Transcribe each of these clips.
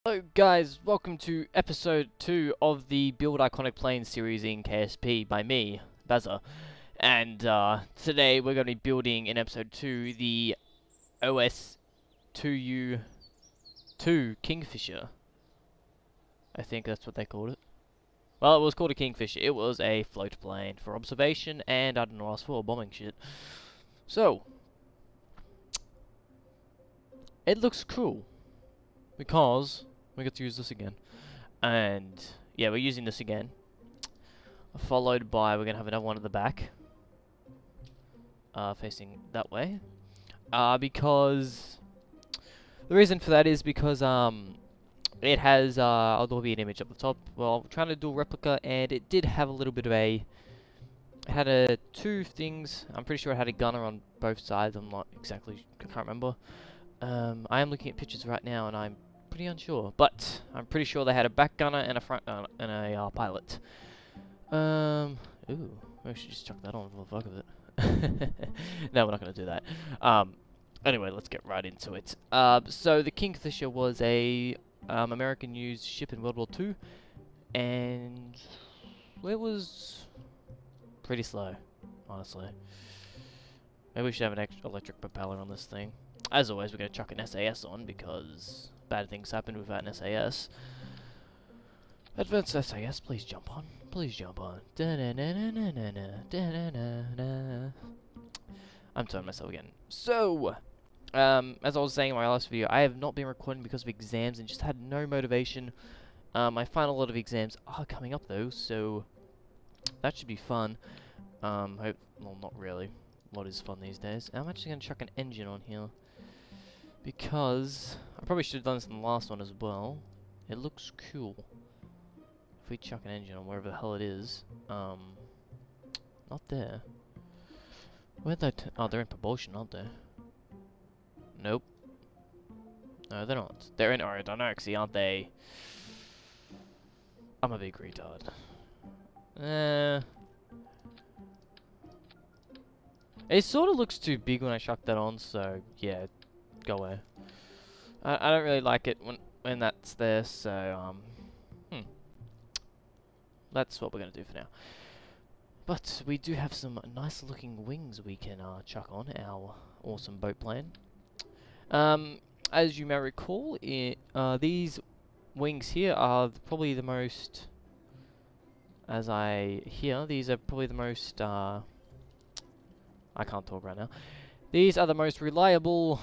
Hello guys, welcome to episode 2 of the Build Iconic Planes series in KSP by me, Bazza. And today we're going to be building in episode 2 the OS2U 2 Kingfisher. I think that's what they called it. Well, it was called a Kingfisher. It was a float plane for observation and, I don't know what else for, bombing shit. So, it looks cool because we get to use this again. And yeah, we're using this again. Followed by, we're going to have another one at the back. Facing that way. Because the reason for that is because it has, there'll be an image up the top. Well, I'm trying to do a replica, and it did have a little bit of a, it had two things. I'm pretty sure it had a gunner on both sides. I'm not exactly, I can't remember. I am looking at pictures right now, and I'm pretty unsure, but I'm pretty sure they had a back gunner and a front and a pilot. Ooh, we should just chuck that on for the fuck of it. No, we're not going to do that. Anyway, let's get right into it. So the Kingfisher was a American-used ship in World War II, and it was pretty slow, honestly. Maybe we should have an electric propeller on this thing. As always, we're going to chuck an SAS on because bad things happen without an SAS. Advanced SAS, please jump on. Please jump on. I'm telling myself again. So, as I was saying in my last video, I have not been recording because of exams and just had no motivation. My final lot of exams are coming up though, so that should be fun. Well, not really. What is fun these days? I'm actually going to chuck an engine on here. Because I probably should have done this in the last one as well. It looks cool. If we chuck an engine on wherever the hell it is. Not there. Where'd they oh, they're in propulsion, aren't they? Nope. No, they're not. They're in aerodynamics, aren't they? I'm a big retard. It sort of looks too big when I chuck that on, so yeah. Go away. I don't really like it when that's there, so that's what we're gonna do for now. But we do have some nice looking wings we can chuck on our awesome boat plane. As you may recall, these wings here are probably the most, as I hear, these are probably the most, I can't talk right now. These are the most reliable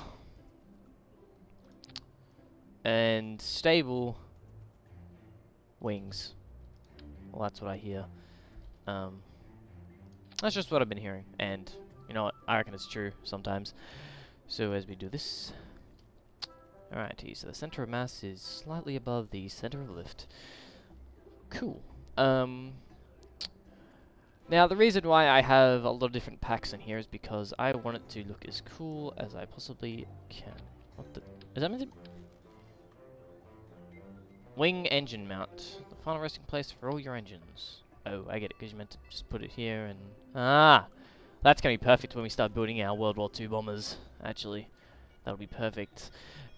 and stable wings. Well, that's what I hear. That's just what I've been hearing, and you know what? I reckon it's true sometimes. So as we do this, alrighty. So the center of mass is slightly above the center of lift. Cool. Now the reason why I have a lot of different packs in here is because I want it to look as cool as I possibly can. What the? Is that meant to? Wing engine mount. The final resting place for all your engines. Oh, I get it, because you meant to just put it here and... Ah! That's going to be perfect when we start building our World War II bombers, actually. That'll be perfect.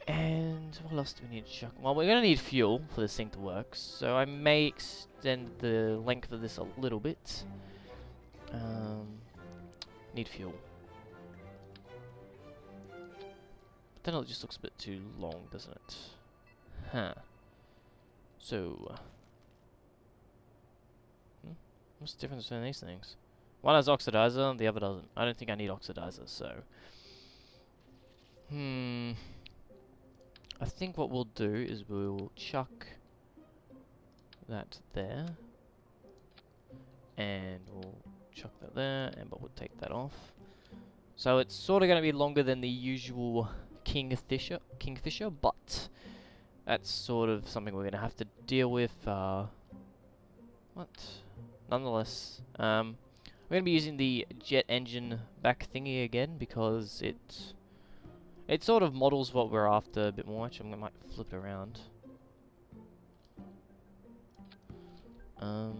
And what else do we need to chuck? Well, we're going to need fuel for this thing to work, so I may extend the length of this a little bit. Need fuel. But then it just looks a bit too long, doesn't it? Huh. So, what's the difference between these things? One has oxidizer, the other doesn't. I don't think I need oxidizer, so... I think what we'll do is we'll chuck that there. And we'll chuck that there, but we'll take that off. So it's sort of going to be longer than the usual Kingfisher, but... that's sort of something we're going to have to deal with, nonetheless, we're going to be using the jet engine back thingy again, because it sort of models what we're after a bit more. Actually, I might flip it around. No,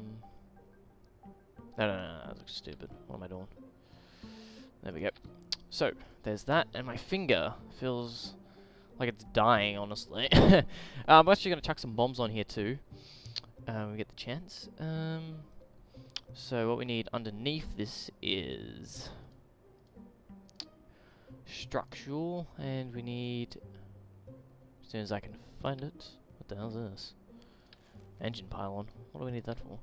that looks stupid. What am I doing? There we go. So, there's that, and my finger feels like it's dying, honestly. I'm actually gonna chuck some bombs on here too. We get the chance. So what we need underneath this is structural, and we need, as soon as I can find it. What the hell is this? Engine pylon. What do we need that for?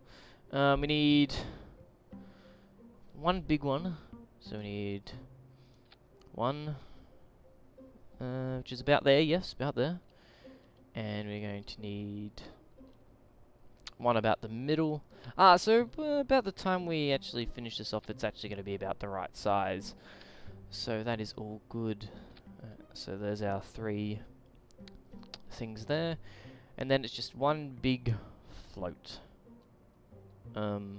We need one big one. So we need one, which is about there. Yes, about there. And we're going to need one about the middle. So about the time we actually finish this off, it's actually going to be about the right size. So that is all good. So there's our 3 things there. And then it's just one big float. How's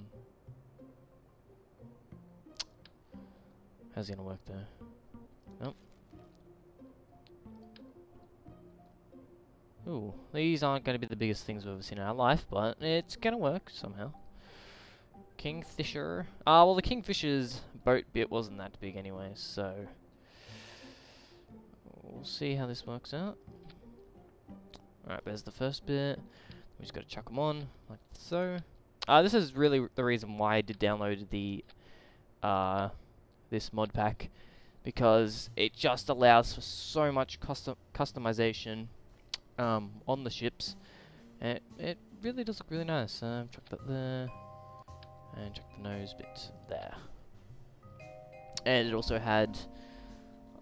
it gonna work there? Nope. Ooh, these aren't gonna be the biggest things we've ever seen in our life, but it's gonna work somehow. Kingfisher. Well, the Kingfisher's boat bit wasn't that big anyway, so we'll see how this works out. Alright, there's the first bit. We just gotta chuck them on, like so. This is really the reason why I did download the this mod pack, because it just allows for so much customization on the ships, and it really does look really nice. Chuck that there, and chuck the nose bit there. And it also had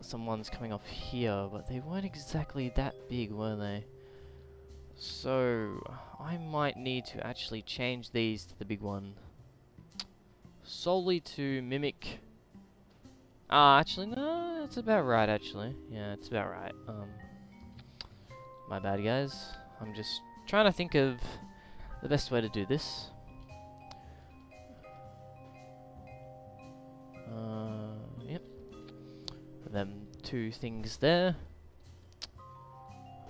some ones coming off here, but they weren't exactly that big, were they? So I might need to actually change these to the big one, solely to mimic. Actually, no, it's about right, actually. Yeah, it's about right. My bad, guys. I'm just trying to think of the best way to do this. Yep. Them 2 things there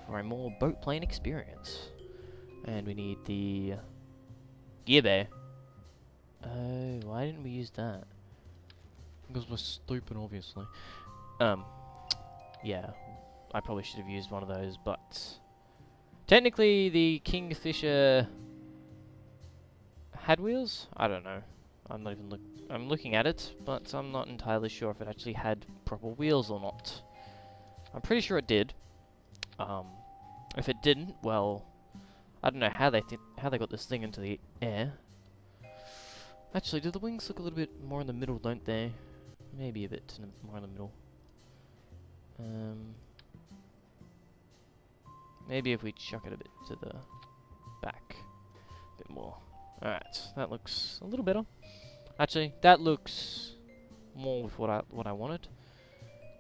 for a more boat plane experience. And we need the gear bay. Oh, why didn't we use that? Because we're stupid, obviously. Yeah, I probably should have used one of those, but technically the Kingfisher had wheels? I don't know. I'm not even I'm looking at it, but I'm not entirely sure if it actually had proper wheels or not. I'm pretty sure it did. If it didn't, well, I don't know how they got this thing into the air. Actually, do the wings look a little bit more in the middle, don't they? Maybe a bit more in the middle. Maybe if we chuck it a bit to the back, a bit more. Alright, that looks a little better. Actually, that looks more with what I wanted.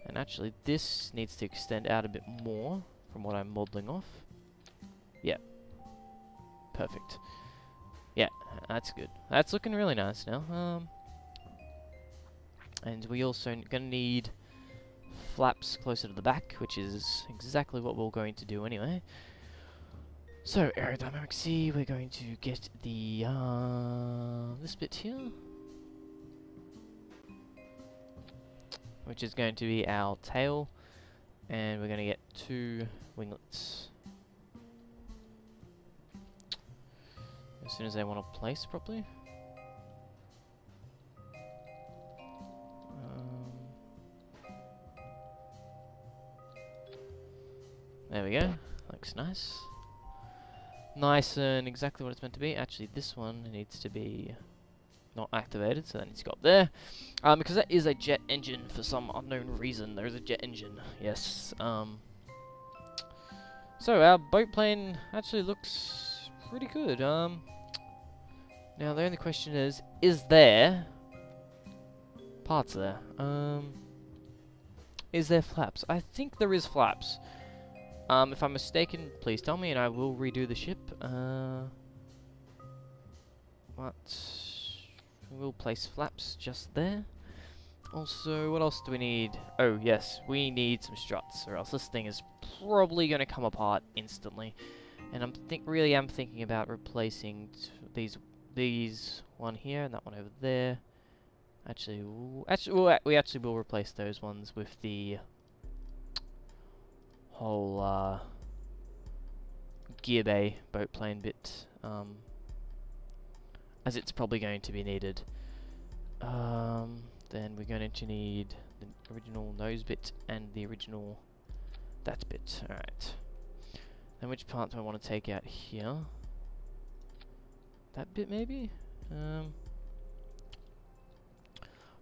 And actually, this needs to extend out a bit more from what I'm modeling off. Yeah. Perfect. Yeah, that's good. That's looking really nice now. And we also gonna need flaps closer to the back, which is exactly what we're going to do anyway. So, aerodynamic C, we're going to get the, this bit here, which is going to be our tail, and we're going to get 2 winglets. As soon as they want to place properly. There we go. Looks nice. Nice and exactly what it's meant to be. Actually, this one needs to be not activated, so that needs to go up there. Because that is a jet engine for some unknown reason. There is a jet engine. Yes. So our boat plane actually looks pretty good. Now the only question is there parts there? Is there flaps? I think there is flaps. If I'm mistaken, please tell me and I will redo the ship. We'll place flaps just there. Also, what else do we need? Oh, yes, we need some struts, or else this thing is probably going to come apart instantly. And I'm thinking about replacing these one here and that one over there. Actually, we actually will replace those ones with the whole gear bay boat plane bit, as it's probably going to be needed. Then we're going to need the original nose bit and the original that bit. Alright. Then which part do I want to take out here? That bit maybe?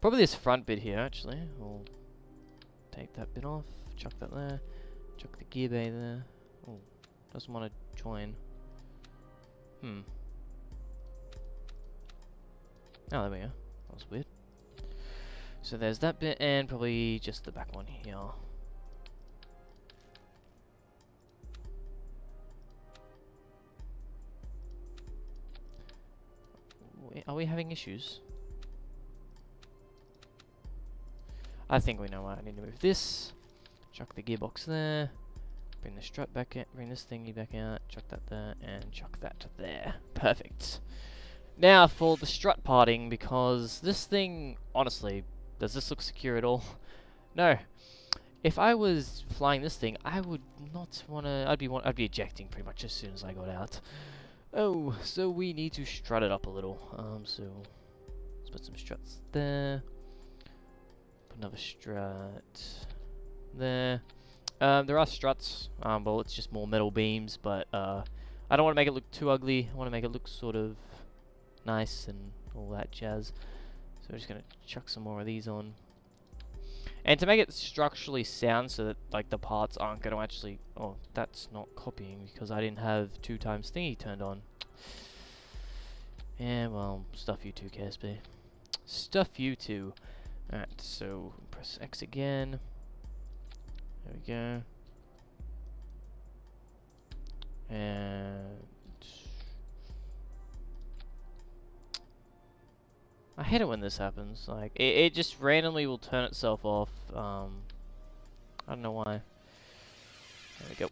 Probably this front bit here actually. We'll take that bit off, chuck that there, chuck the gear bay there. Oh, doesn't want to join. Oh, there we go. That was weird. So there's that bit, and probably just the back one here. Are we having issues? I think we know why. I need to move this, chuck the gearbox there, bring the strut back in, bring this thingy back out, chuck that there, and chuck that there. Perfect. Now for the strut parting, because this thing, honestly, does this look secure at all? No. If I was flying this thing, I would not want to. I'd be ejecting pretty much as soon as I got out. Oh, so we need to strut it up a little. So let's put some struts there. Put another strut there. There are struts. Well, it's just more metal beams, but I don't want to make it look too ugly. I want to make it look sort of nice and all that jazz. So we're just gonna chuck some more of these on. And to make it structurally sound so that like the parts aren't gonna actually, oh, that's not copying because I didn't have 2x thingy turned on. Yeah, well, stuff you too, KSP. Stuff you too. Alright, so press X again. There we go. And I hate it when this happens. Like, it just randomly will turn itself off. I don't know why. There we go.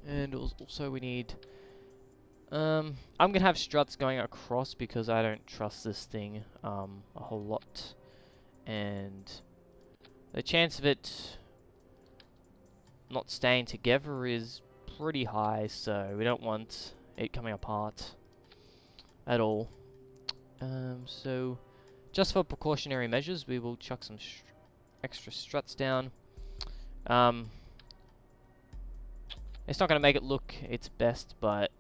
And also we need... I'm gonna have struts going across because I don't trust this thing a whole lot. And the chance of it not staying together is pretty high, so we don't want it coming apart at all. So, just for precautionary measures, we will chuck some extra struts down. It's not going to make it look its best, but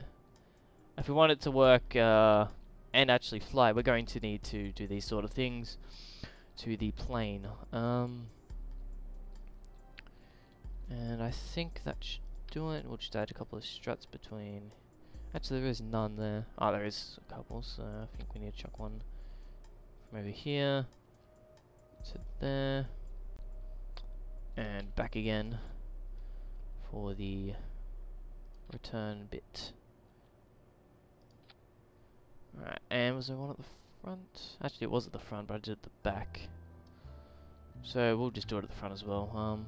if we want it to work and actually fly, we're going to need to do these sort of things to the plane. And I think that should do it. We'll just add a couple of struts between. Actually, there is none there. Oh, there is a couple, so I think we need to chuck one from over here to there and back again for the return bit. Right, and was there one at the front? Actually, it was at the front, but I did it at the back. So we'll just do it at the front as well.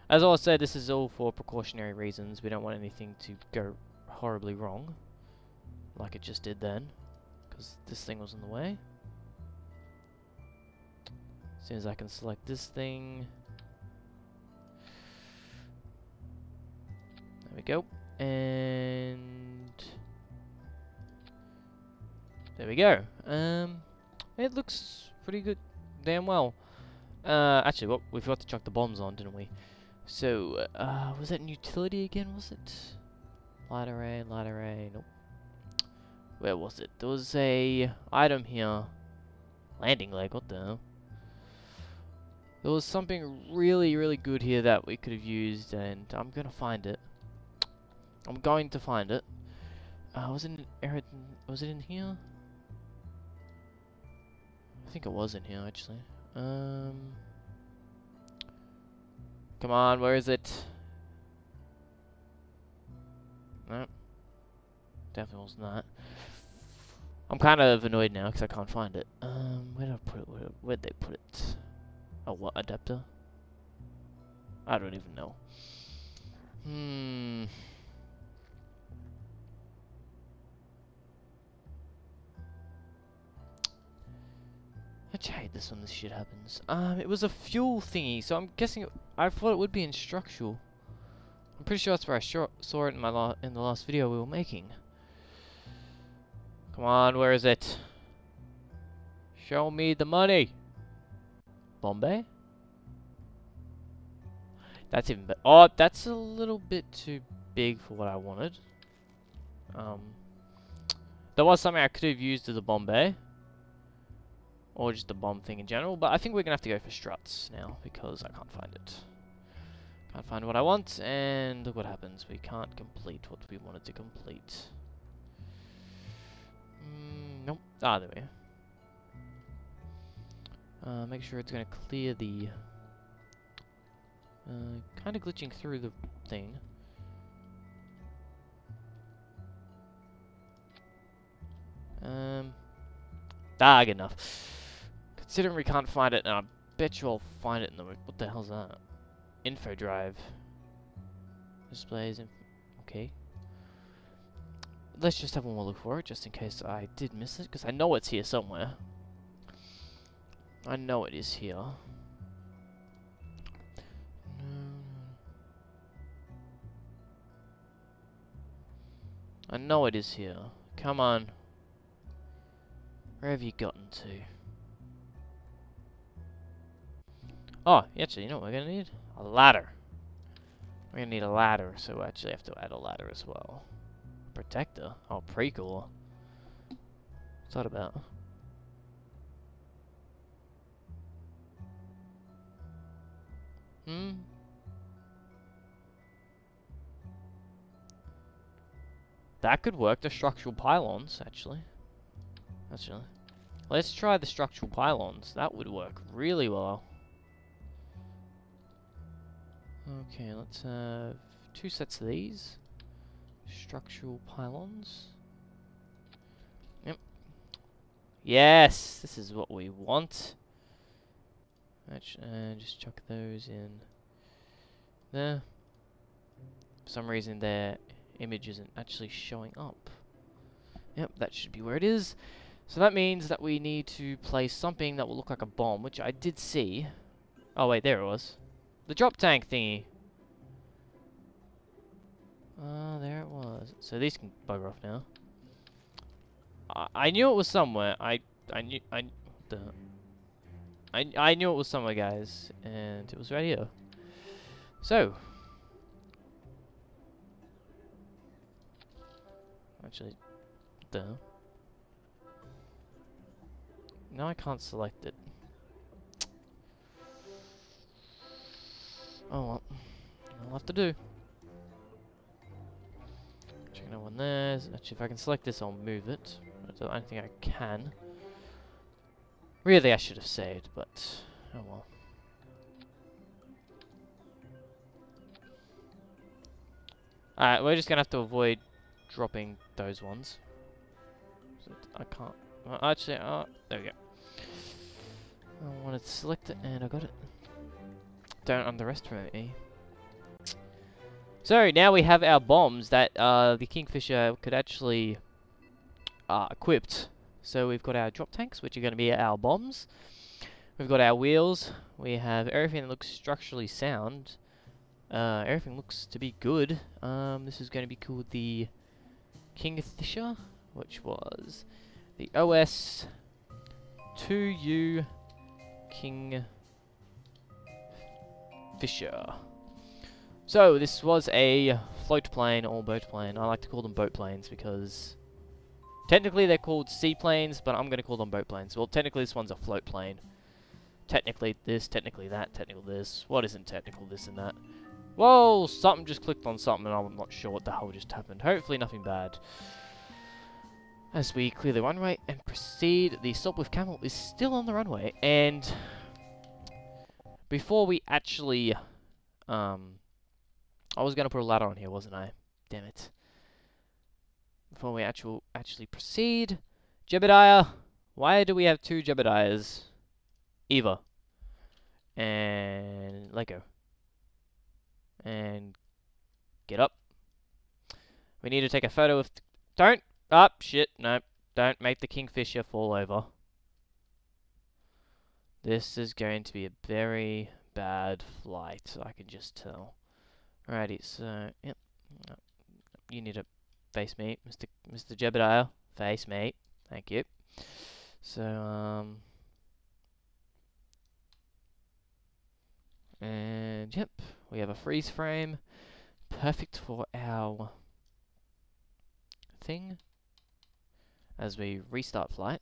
As I said, this is all for precautionary reasons. We don't want anything to go horribly wrong, like it just did then, because this thing was in the way. As soon as I can select this thing, there we go, and there we go. It looks pretty good, damn well. Actually, well, we forgot to chuck the bombs on, didn't we? So, was that in utility again, was it? Light array, nope. Where was it? There was a item here. Landing leg, what the hell? There was something really, really good here that we could have used, and I'm gonna find it. I'm going to find it. Was it in here? I think it was in here, actually. Come on, where is it? No, definitely wasn't that. I'm kind of annoyed now because I can't find it. Where did I put it? Where'd they put it? Oh, what adapter? I don't even know. I hate this when this shit happens. It was a fuel thingy, so I'm guessing I thought it would be in structural. pretty sure that's where I saw it in my in the last video we were making. Come on, where is it? Show me the money. Bombay? That's even better. Oh, that's a little bit too big for what I wanted. There was something I could have used as a Bombay. Or just a bomb thing in general, but I think we're gonna have to go for struts now because I can't find it. Can't find what I want, and look what happens. We can't complete what we wanted to complete. Nope. Ah, there we go. Make sure it's gonna clear the... kind of glitching through the thing. Good enough. Considering we can't find it, and I bet you I'll find it in the... What the hell's that? Info drive. Displays... Okay. Let's just have one more look for it, just in case I did miss it, because I know it's here somewhere. I know it is here. I know it is here. Come on. Where have you gotten to? Oh, actually, you know what we're gonna need? A ladder. We're gonna need a ladder, so we actually have to add a ladder as well. Protector? Oh, pre-core. What's that about? That could work, the structural pylons, actually. Let's try the structural pylons. That would work really well. Okay, let's have 2 sets of these. Structural pylons. Yep. Yes! This is what we want. Just chuck those in there. For some reason their image isn't actually showing up. Yep, that should be where it is. So that means that we need to place something that will look like a bomb, which I did see. Oh wait, there it was. The drop tank thingy. There it was. So these can bugger off now. I knew it was somewhere. I knew it was somewhere, guys, and it was right here. So, actually, no, I can't select it. Oh well, I'll have to do. Checking out one there. Actually, if I can select this, I'll move it. I don't think I can. Really, I should have saved, but oh well. Alright, we're just gonna have to avoid dropping those ones. So I can't. Actually, there we go. I wanted to select it, and I got it. Don't underestimate me. So now we have our bombs that the Kingfisher could actually equipped. So we've got our drop tanks, which are going to be our bombs. We've got our wheels. We have everything that looks structurally sound. Everything looks to be good. This is going to be called the Kingfisher, which was the OS2U Kingfisher. So this was a float plane or boat plane. I like to call them boat planes because technically they're called seaplanes, but I'm going to call them boat planes. Well, technically this one's a float plane. Technically this, technically that, technical this. What isn't technical this and that? Whoa, something just clicked on something and I'm not sure what the hell just happened. Hopefully nothing bad. As we clear the runway and proceed, the stop with camel is still on the runway. And before we actually, I was going to put a ladder on here, wasn't I? Damn it. Before we actually proceed, Jebediah. Why do we have 2 Jebediahs? Eva. And let go. And get up. We need to take a photo of... Don't! Up! Shit, no. Don't make the Kingfisher fall over. This is going to be a very bad flight, I can just tell. Alrighty, so yep. You need to face me, Mr. Jebediah. Face me. Thank you. So and yep, we have a freeze frame. Perfect for our thing. As we restart flight.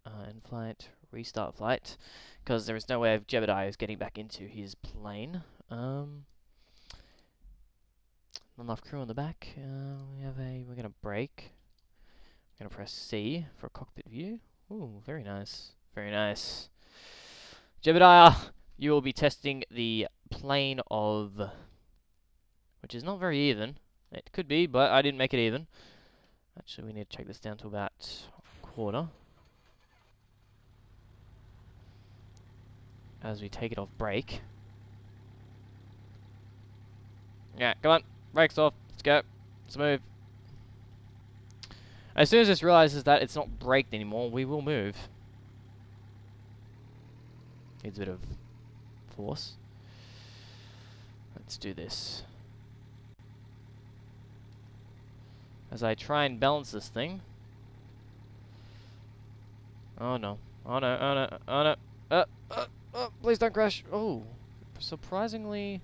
End flight, restart flight. Because there is no way of Jebediah is getting back into his plane. Not enough crew on the back. We're gonna brake. We're gonna press C for a cockpit view. Ooh, very nice. Very nice. Jebediah, you will be testing the plane of, which is not very even. It could be, but I didn't make it even. Actually, we need to check this down to about a quarter. As we take it off brake. Yeah, come on. Brakes off. Let's go. Let's move. As soon as this realizes that it's not braked anymore, we will move. Needs a bit of force. Let's do this. As I try and balance this thing. Oh no. Oh no. Oh no. Oh no. Oh, please don't crash. Oh, surprisingly.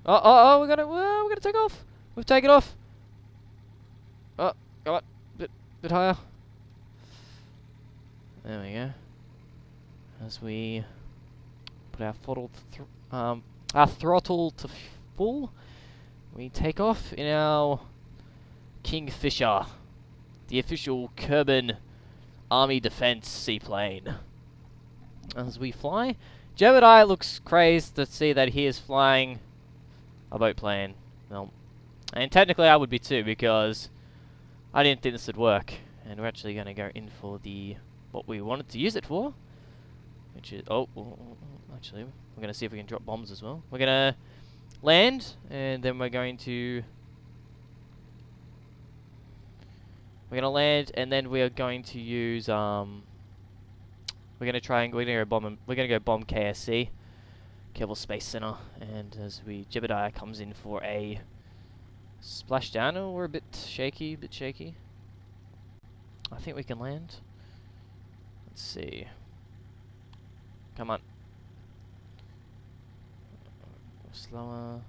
Oh, we're gonna take off. We've taken off. Oh, come on. Bit higher. There we go. As we put our throttle to full, we take off in our Kingfisher, the official Kerbal Army Defense seaplane. As we fly, Jebediah looks crazed to see that he is flying a boat plane. Well, and technically I would be too, because I didn't think this would work. And we're actually going to go in for what we wanted to use it for, which is actually we're going to see if we can drop bombs as well. We're going to land, and then we're going to land, and then we are going to use we're gonna go bomb KSC, Kerbal Space Center, and as Jebediah comes in for a splashdown. Oh, we're a bit shaky. I think we can land. Let's see. Come on. Slower.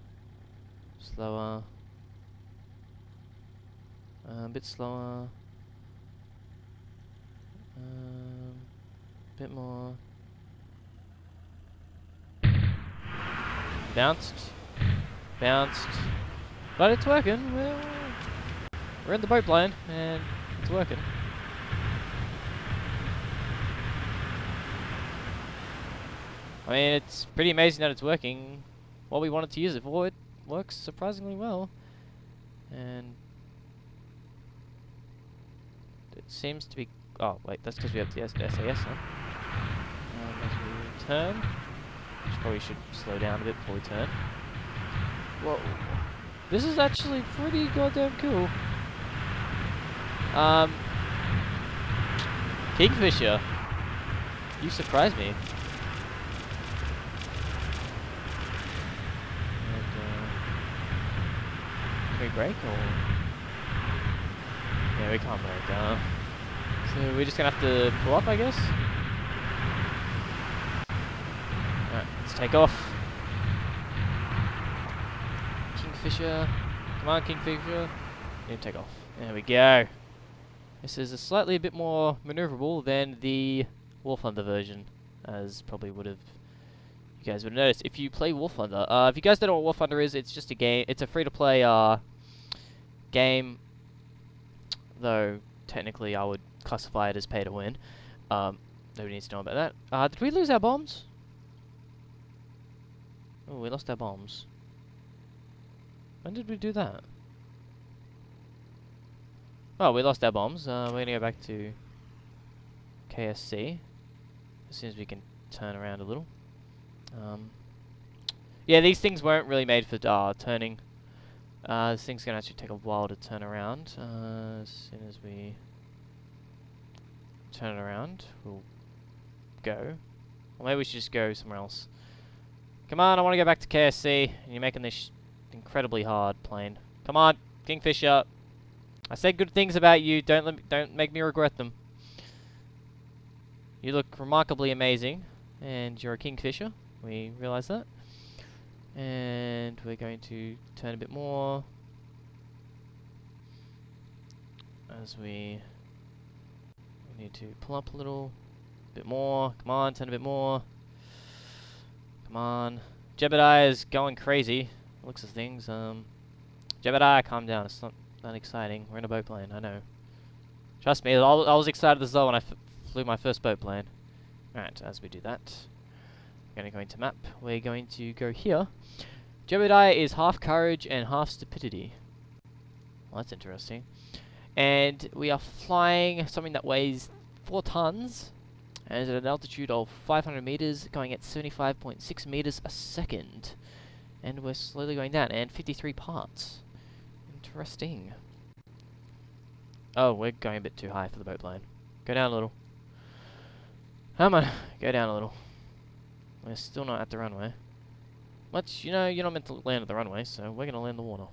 A bit slower. Bit more. Bounced. But it's working. We're in the boat plane, and it's working. I mean, it's pretty amazing that it's working. What we wanted to use it for, it works surprisingly well. And it seems to be... Oh, wait, that's because we have the SAS on. As we turn, which probably should slow down a bit before we turn. Whoa. This is actually pretty goddamn cool. Kingfisher, you surprised me. And, can we brake or? Yeah, we can't brake. So we're just gonna have to pull up, I guess. Alright, let's take off. Kingfisher. Come on, Kingfisher. Need to take off. There we go. This is a bit more maneuverable than the War Thunder version, as probably you guys would have noticed if you play War Thunder. If you guys don't know what War Thunder is, it's just a game. It's a free-to-play game, though technically I would classify it as pay to win. Nobody needs to know about that. Did we lose our bombs? Oh, we lost our bombs. When did we do that? Oh, we lost our bombs. We're going to go back to KSC as soon as we can turn around a little. Yeah, these things weren't really made for turning. This thing's going to actually take a while to turn around. As soon as we turn it around, we'll go. Or maybe we should just go somewhere else. Come on, I want to go back to KSC. And you're making this incredibly hard plane. Come on, Kingfisher. I said good things about you. Don't make me regret them. You look remarkably amazing, and you're a Kingfisher. We realise that. And we're going to turn a bit more as we need to pull up a little bit more. Come on, turn a bit more. Come on. Jebediah is going crazy. Looks of things. Jebediah, calm down. It's not that exciting. We're in a boat plane. I know. Trust me. I was excited as well when I flew my first boat plane. Alright, as we do that, we're going to go into map. We're going to go here. Jebediah is half courage and half stupidity. Well, that's interesting. And we are flying something that weighs 4 tons. And is at an altitude of 500 meters, going at 75.6 meters a second. And we're slowly going down, and 53 parts. Interesting. Oh, we're going a bit too high for the boat plane. Go down a little. Come on, go down a little. We're still not at the runway. But, you know, you're not meant to land at the runway, so we're going to land in the water.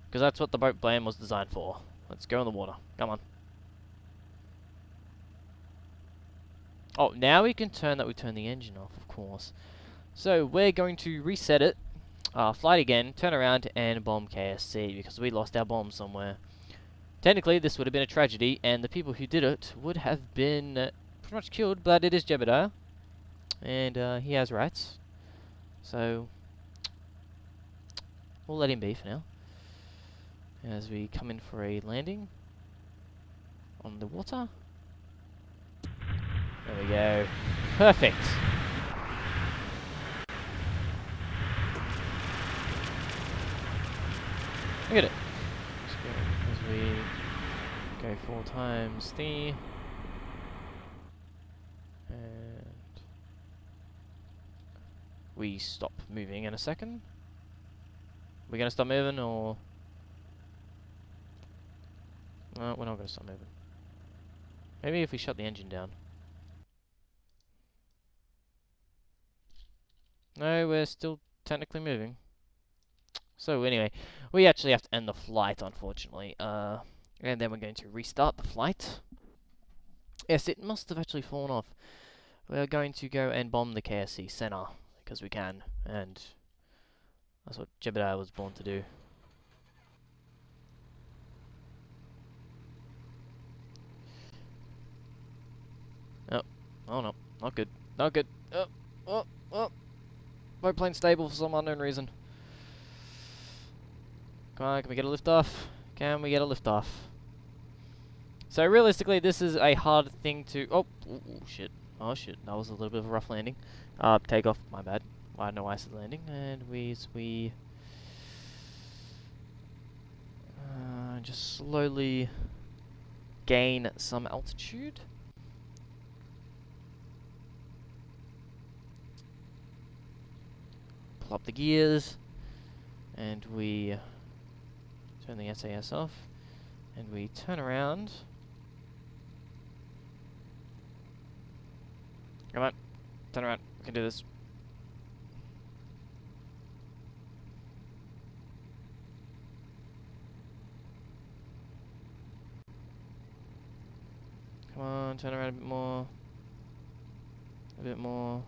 Because that's what the boat plane was designed for. Let's go in the water. Come on. Oh, now we can turn that. We turn the engine off, of course. So we're going to reset it, fly it again, turn around, and bomb KSC because we lost our bomb somewhere. Technically, this would have been a tragedy, and the people who did it would have been pretty much killed. But it is Jebediah, and he has rights, so we'll let him be for now. As we come in for a landing on the water. There we go. Perfect. Look at it. Let's go as we go 4 times the and we stop moving in a second. We're gonna stop moving, or no, we're not gonna stop moving. Maybe if we shut the engine down. No, we're still technically moving. So anyway, we actually have to end the flight, unfortunately. And then we're going to restart the flight. Yes, it must have actually fallen off. We're going to go and bomb the KSC center, because we can. And that's what Jebediah was born to do. Oh no, not good. Not good. Oh. Boat plane stable for some unknown reason. Come on, can we get a lift off? Can we get a lift off? So realistically, this is a hard thing to... Oh, shit. Oh shit, that was a little bit of a rough landing. Take off, my bad. I don't know why I said landing. And we just slowly gain some altitude. Pull up the gears, and we turn the SAS off, and we turn around. Come on, turn around, we can do this. Come on, turn around a bit more. A bit more.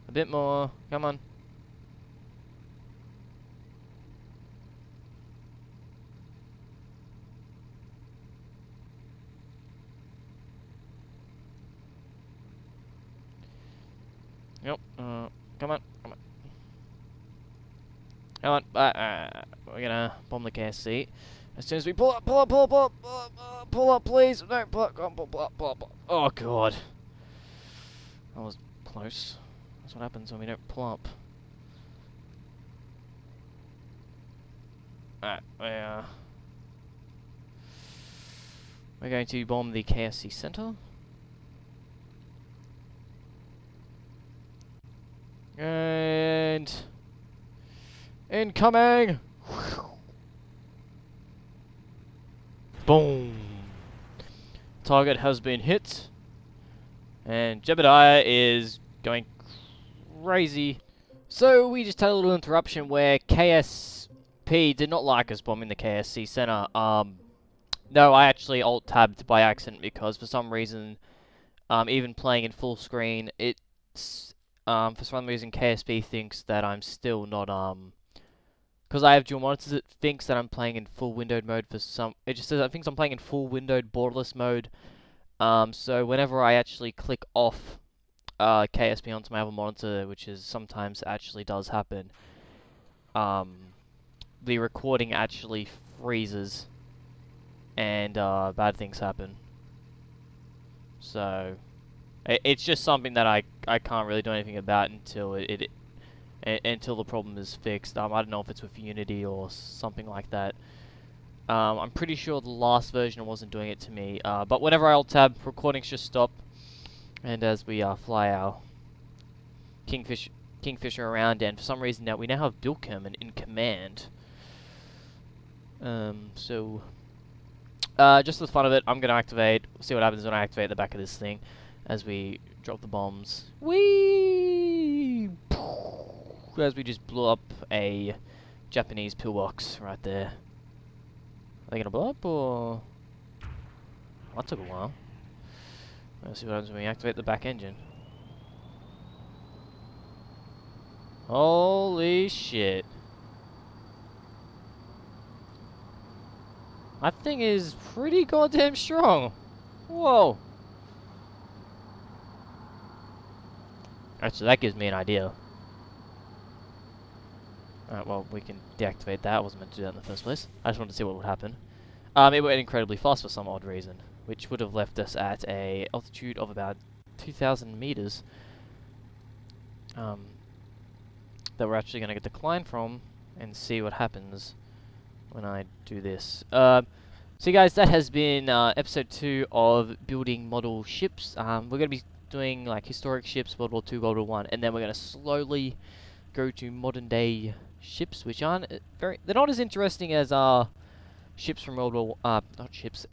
A bit more, come on. Yep. Come on. Come on. We're gonna bomb the KSC as soon as we pull up, please. No, pull up. Oh god, that was close. That's what happens when we don't pull up. Alright, we're going to bomb the KSC center. And incoming. Boom. Target has been hit. And Jebediah is going crazy. So we just had a little interruption where KSP did not like us bombing the KSC center. No, I actually alt-tabbed by accident because for some reason, even playing in full screen, it's, for some reason KSP thinks that I'm still not, because I have dual monitors, it thinks that I'm playing in full windowed mode for some, it just says it thinks I'm playing in full windowed borderless mode. So whenever I actually click off KSP onto my other monitor, which is sometimes actually does happen, the recording actually freezes and bad things happen. So it's just something that I can't really do anything about until until the problem is fixed. I don't know if it's with Unity or something like that. I'm pretty sure the last version wasn't doing it to me, but whenever I alt-tab, recordings just stop, and as we fly our Kingfisher around, and for some reason now we now have Bill Kerman in command. So just for the fun of it, I'm gonna see what happens when I activate the back of this thing, as we drop the bombs. Whee! As we just blew up a Japanese pillbox right there. Are they gonna blow up, or...? That took a while. Let's see what happens when we activate the back engine. Holy shit. That thing is pretty goddamn strong. Whoa. Actually, that gives me an idea. Alright, well, we can deactivate that. I wasn't meant to do that in the first place. I just wanted to see what would happen. It went incredibly fast for some odd reason, which would have left us at a altitude of about 2,000 meters. That we're actually going to decline from and see what happens when I do this. So guys, that has been episode 2 of building model ships. We're going to be doing like historic ships, World War II, World War One, and then we're going to slowly go to modern day ships, which aren't they're not as interesting as ships from World War not ships,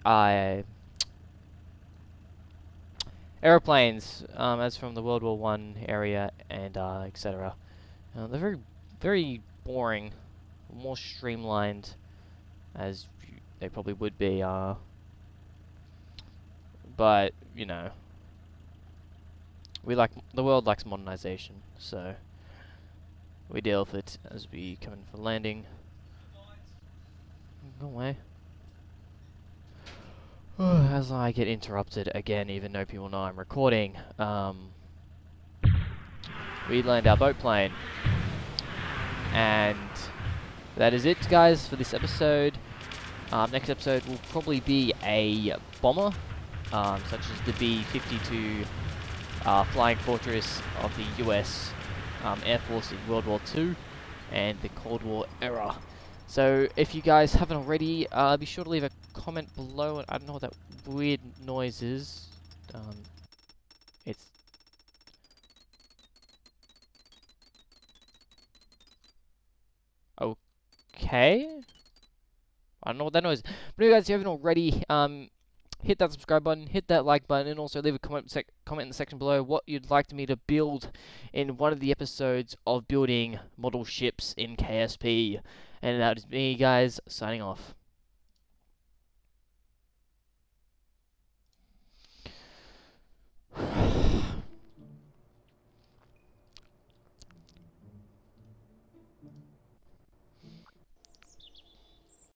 airplanes, as from the World War One area, and etc. They're very, very boring, more streamlined, as they probably would be, but you know, the world likes modernization, so we deal with it as we come in for landing. Go away. As I get interrupted again, even though people know I'm recording, we land our boat plane. And that is it, guys, for this episode. Next episode will probably be a bomber, such as the B-52 Flying Fortress of the US Air Force in World War II and the Cold War era. So if you guys haven't already, be sure to leave a comment below. I don't know what that weird noise is. It's... Okay? I don't know what that noise is. But anyway, guys, if you haven't already, hit that subscribe button, hit that like button, and also leave a comment in the section below what you'd like me to build in one of the episodes of building model ships in KSP. And that is me, guys, signing off.